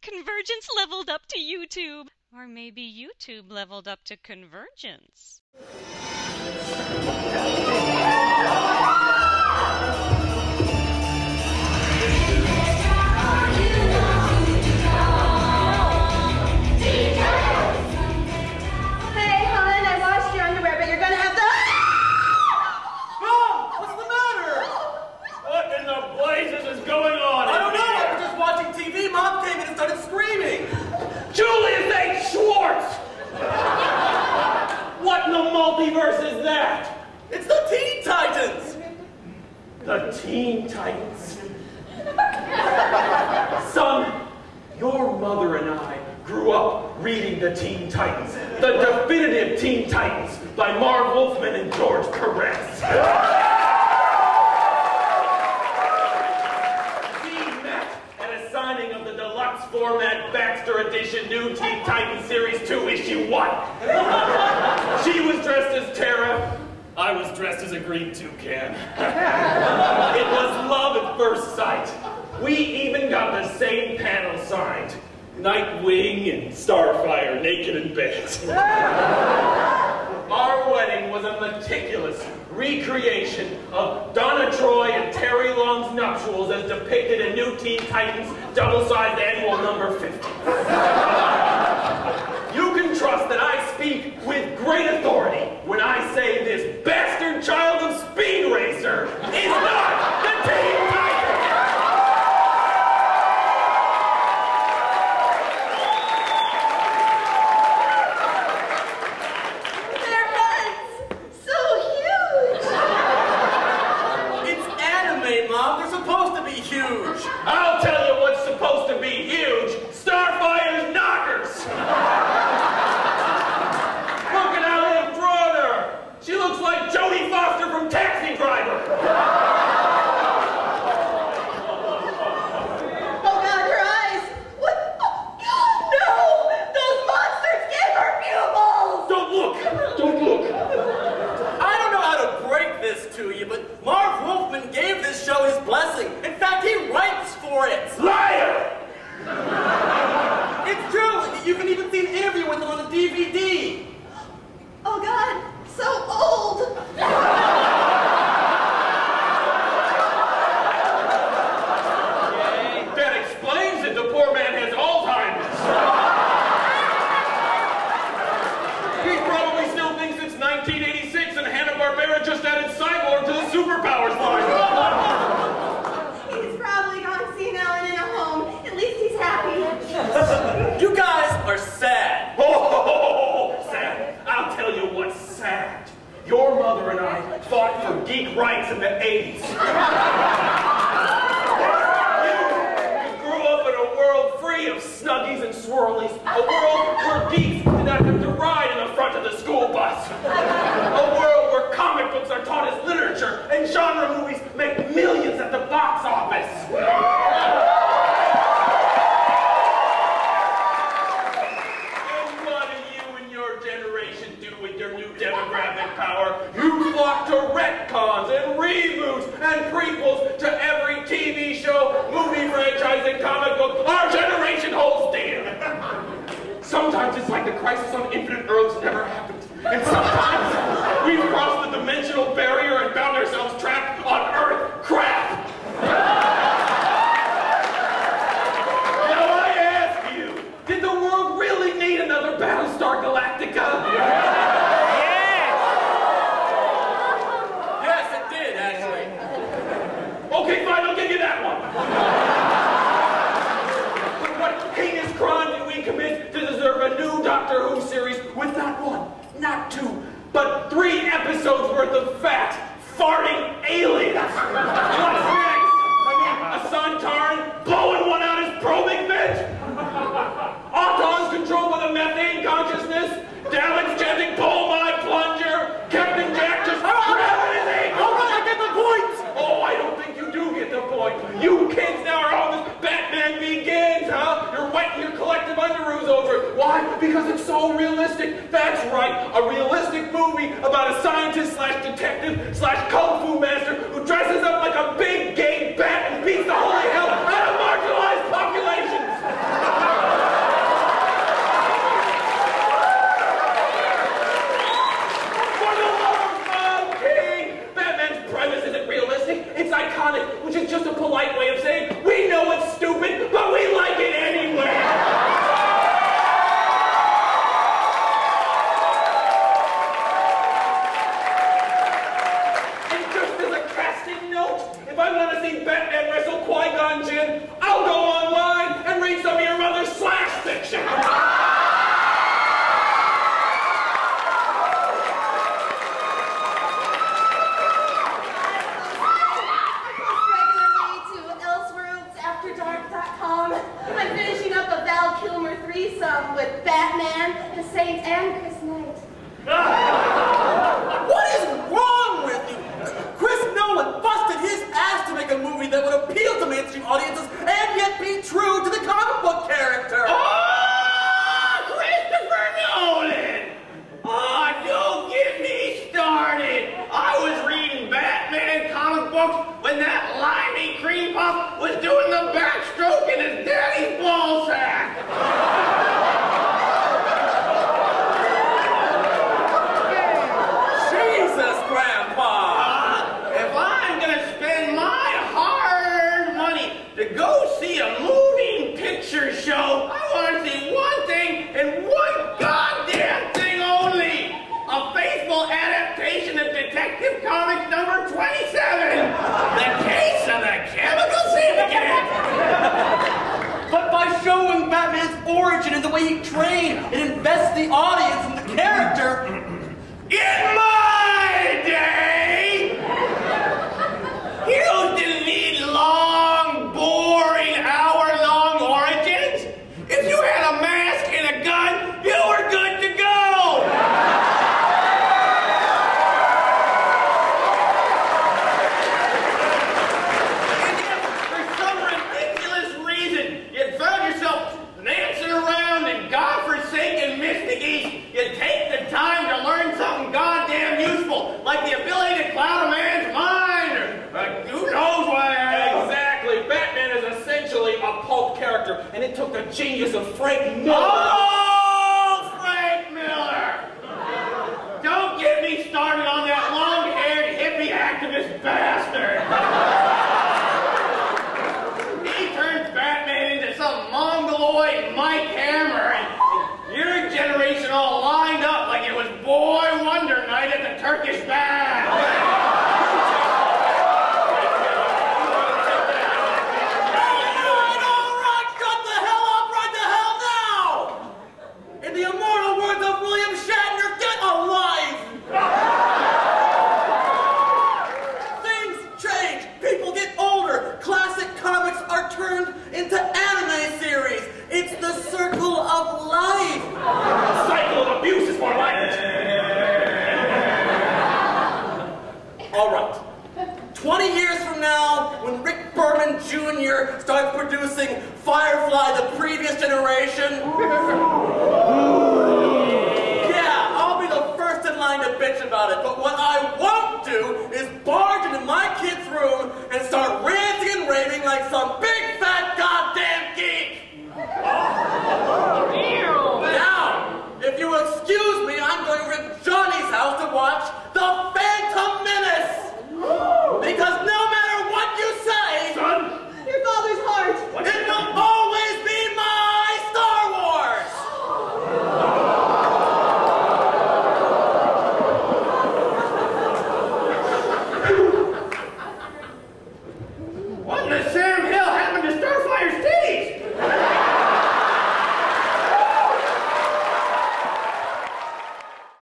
CONvergence leveled up to YouTube. Or maybe YouTube leveled up to CONvergence. Multiverse is that? It's the Teen Titans! The Teen Titans. Son, your mother and I grew up reading the Teen Titans. The definitive Teen Titans by Marv Wolfman and George Perez. We met at a signing of the deluxe format Baxter Edition New Teen Titans Series 2 Issue 1. She was dressed as Tara. I was dressed as a green toucan. It was love at first sight. We even got the same panel signed. Nightwing and Starfire naked in bed. Our wedding was a meticulous recreation of Donna Troy and Terry Long's nuptials as depicted in New Teen Titans double-sized annual number 50. You can trust that I speak with great authority when I say this bastard child of Speed Racer is not the Teen Titans! Their heads! So huge! It's anime, Mom. They're supposed to be huge. I'll tell you what's supposed to be huge. Starfire's knockers! She looks like Jodie Foster from Taxi Driver! Oh God, her eyes! What? Oh, no! Those monsters gave her pupils! Don't look! Don't look! I don't know how to break this to you, but Marv Wolfman gave this show his blessing. In fact, he writes for it! Liar! It's true! You can even see an interview with him on the DVD! Oh God! So old! That explains it. The poor man has Alzheimer's. He probably still thinks it's 1986 and Hanna-Barbera just added Cyborg to the Superpowers line. He's probably gone senile and in a home. At least he's happy. You guys are sad. Oh, sad. I'll tell you what's sad. Your mother and I fought for geek rights in the 80s. You grew up in a world free of Snuggies and Swirlies. A world where geeks did not have to ride in the front of the school bus. A world where comic books are taught as literature and genre movies make millions at the box office. Demographic power, you flock to retcons and reboots and prequels to every TV show, movie franchise, and comic book our generation holds dear. Sometimes it's like the Crisis on Infinite Earths never happened. And sometimes we've crossed the dimensional barrier and found ourselves trapped on Earth crap. Now I ask you, did the world really need another Battlestar Galactica? Okay, fine, I'll give you that one. But what heinous crime did we commit to deserve a new Doctor Who series with not one, not two, but 3 episodes worth of fat, farting aliens? What's next? I mean, a Santaran blowing one out his probing vent? Autons controlled by the methane consciousness? Daleks chanting, pull my plunger? Captain Jack just grabbing his ankle? All right, I get the point! Oh, I don't think you do get the point. You kids now are all this Batman Begins, huh? You're wetting your collective underoos over it. Why? Because it's so realistic. That's right, a realistic movie about a scientist slash detective slash kung fu master who dresses up like a big gay bat and beats the holy hell out of marginalized populations. threesome with Batman, the Saint, and Chris Knight. What is wrong with you? Chris Nolan busted his ass to make a movie that would appeal to mainstream audiences and yet be true to the comic book character. Oh, Christopher Nolan! Oh, don't get me started. I was reading Batman comic books when that limey cream puff was doing the backstroke in his daddy's ball sack. Jesus, Grandpa! If I'm gonna spend my hard money to go see a moving picture show, I want to see one thing and one goddamn thing only. A faithful adaptation of Detective Comics number 27. The Case of the Chemical Syndicate. But by showing Batman's origin and the way he trained, it invests the audience in the character. In my day, heroes didn't need long, boring, hour-long origins. If you had a mask and a gun, you were good to go. And if for some ridiculous reason you found yourself dancing around in godforsaken Mystic East, you take the time to learn something goddamn useful, like the ability to cloud a man's mind, or who knows what. Exactly. Batman is essentially a pulp character, and it took the genius of Frank Miller. Oh, Frank Miller! Don't get me started on that long-haired hippie activist bastard. He turns Batman into some mongoloid Mike Hammer, and your generation all lined up like it was Boy Wonder Night at the Turkish Bath. All right, shut the hell up right the hell now! In the immortal words of William Shatner, get a life! Things change, people get older, classic comics are turned into anime series. It's the circle of life. Cycle of abuse is more like it. All right. 20 years from now, when Rick Berman Jr. starts producing Firefly the previous generation, yeah, I'll be the first in line to bitch about it. But what I won't do is barge into my kid's room and start